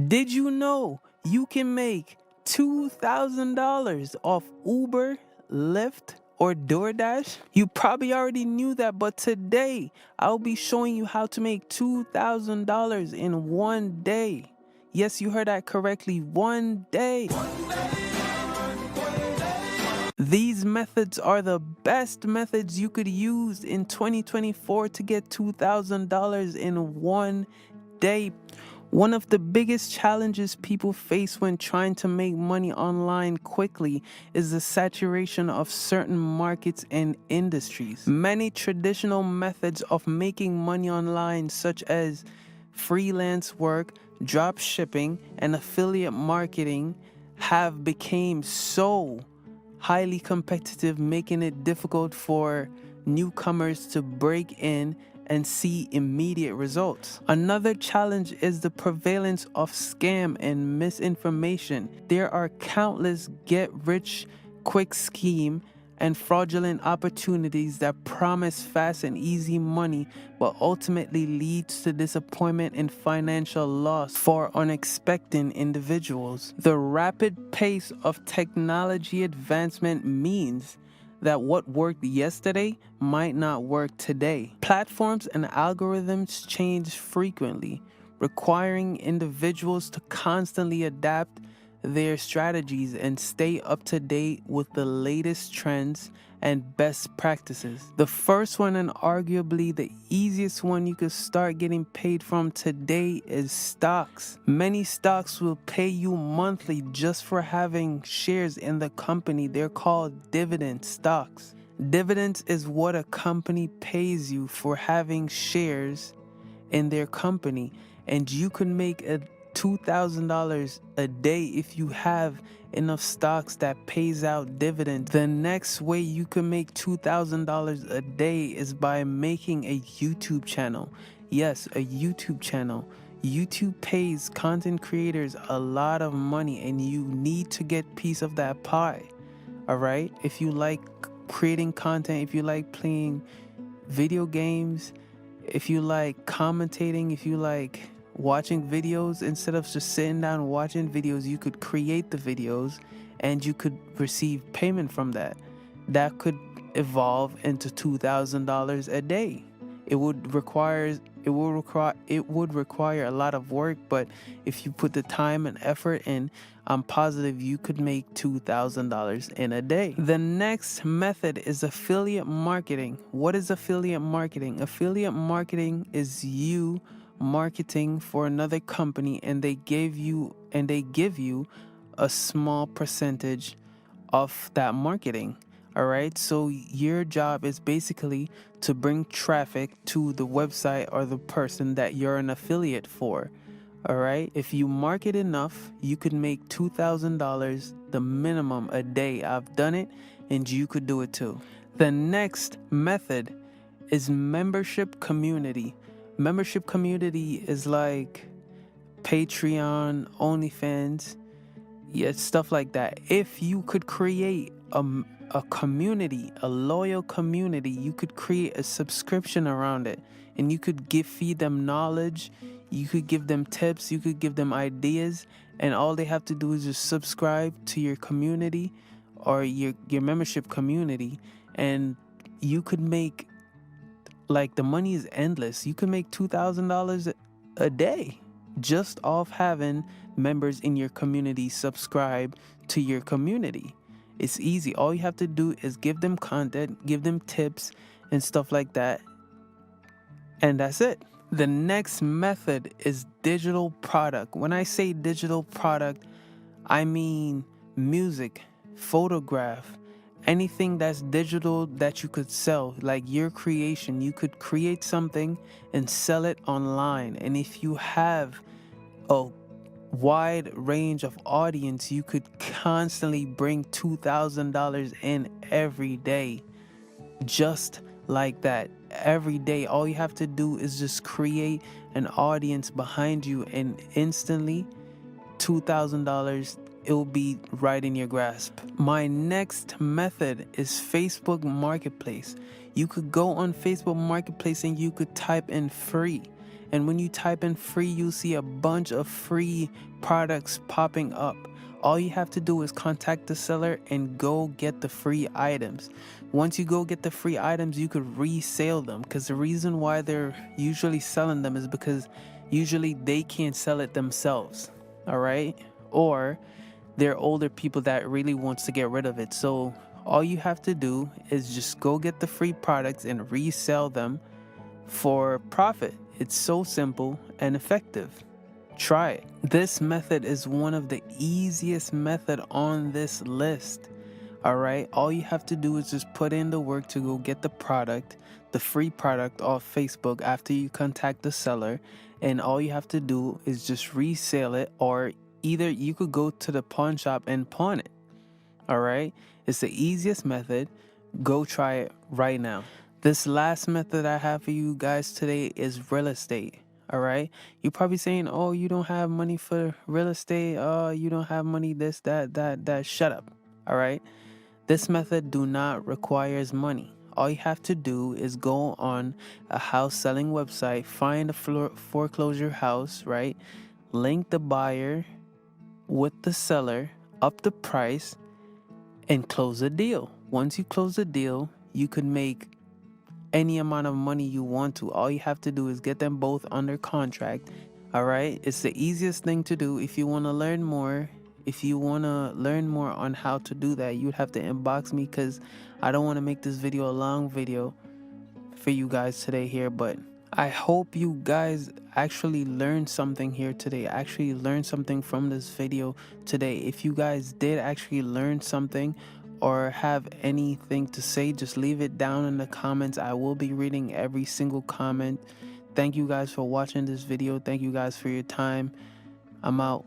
Did you know you can make $2,000 off Uber, Lyft, or DoorDash? You probably already knew that, but today I'll be showing you how to make $2,000 in one day. Yes, you heard that correctly, one day. These methods are the best methods you could use in 2024 to get $2,000 in one day. One of the biggest challenges people face when trying to make money online quickly is the saturation of certain markets and industries. Many traditional methods of making money online, such as freelance work, drop shipping, and affiliate marketing, have become so highly competitive, making it difficult for newcomers to break in and see immediate results. Another challenge is the prevalence of scam and misinformation. There are countless get-rich-quick scheme and fraudulent opportunities that promise fast and easy money, but ultimately leads to disappointment and financial loss for unexpected individuals. The rapid pace of technology advancement means that what worked yesterday might not work today. Platforms and algorithms change frequently, requiring individuals to constantly adapt their strategies and stay up to date with the latest trends and best practices. The first one, and arguably the easiest one you could start getting paid from today, is stocks. Many stocks will pay you monthly just for having shares in the company. They're called dividend stocks. Dividends is what a company pays you for having shares in their company, and you can make $2,000 a day if you have enough stocks that pays out dividends. The next way you can make $2,000 a day is by making a YouTube channel. Yes, a YouTube channel. YouTube pays content creators a lot of money, and you need to get piece of that pie. All right? If you like creating content, if you like playing video games, if you like commentating, if you like watching videos, instead of just sitting down and watching videos, you could create the videos and you could receive payment from that. That could evolve into $2,000 a day. It would require a lot of work, but if you put the time and effort in, I'm positive you could make $2,000 in a day. The next method is affiliate marketing. What is affiliate marketing? Affiliate marketing is you marketing for another company, and they give you a small percentage of that marketing. All right, so your job is basically to bring traffic to the website or the person that you're an affiliate for. All right, if you market enough, you could make $2,000 the minimum a day. I've done it, and you could do it too. The next method is membership community. Membership community is like Patreon, OnlyFans, yeah, stuff like that. If you could create a community, a loyal community, you could create a subscription around it, and you could feed them knowledge, you could give them tips, you could give them ideas, and all they have to do is just subscribe to your community or your membership community, and you could make, like, the money is endless. You could make $2,000 a day just off having members in your community subscribe to your community. It's easy. All you have to do is give them content, give them tips and stuff like that, and that's it. The next method is digital product. When I say digital product, I mean music, photograph, anything that's digital that you could sell, like your creation. You could create something and sell it online. And if you have a wide range of audience, you could constantly bring $2,000 in every day. Just like that. Every day, all you have to do is just create an audience behind you, and instantly $2,000, it will be right in your grasp. My next method is Facebook Marketplace. You could go on Facebook Marketplace and you could type in free, And when you type in free, you see a bunch of free products popping up. All you have to do is contact the seller and go get the free items. Once you go get the free items, you could resell them, because the reason why they're usually selling them is because usually they can't sell it themselves, all right? Or they're older people that really wants to get rid of it. So all you have to do is just go get the free products and resell them for profit. It's so simple and effective. Try it. This method is one of the easiest method on this list. All right, all you have to do is just put in the work to go get the product, the free product off Facebook after you contact the seller, and all you have to do is just resell it, or either you could go to the pawn shop and pawn it. All right, it's the easiest method. Go try it right now. This last method I have for you guys today is real estate. All right, you're probably saying, oh, you don't have money for real estate, you don't have money, this, that. Shut up. All right, this method do not requires money. All you have to do is go on a house selling website, find a foreclosure house, right? Link the buyer with the seller, up the price, and close the deal. Once you close the deal, you could make any amount of money you want to. All you have to do is get them both under contract. All right, it's the easiest thing to do. If you want to learn more, on how to do that, you'd have to inbox me, because I don't want to make this video a long video for you guys today here. But I hope you guys actually learned something here today, actually learned something from this video today. If you guys did actually learn something or have anything to say, just leave it down in the comments. I will be reading every single comment. Thank you guys for watching this video. Thank you guys for your time. I'm out.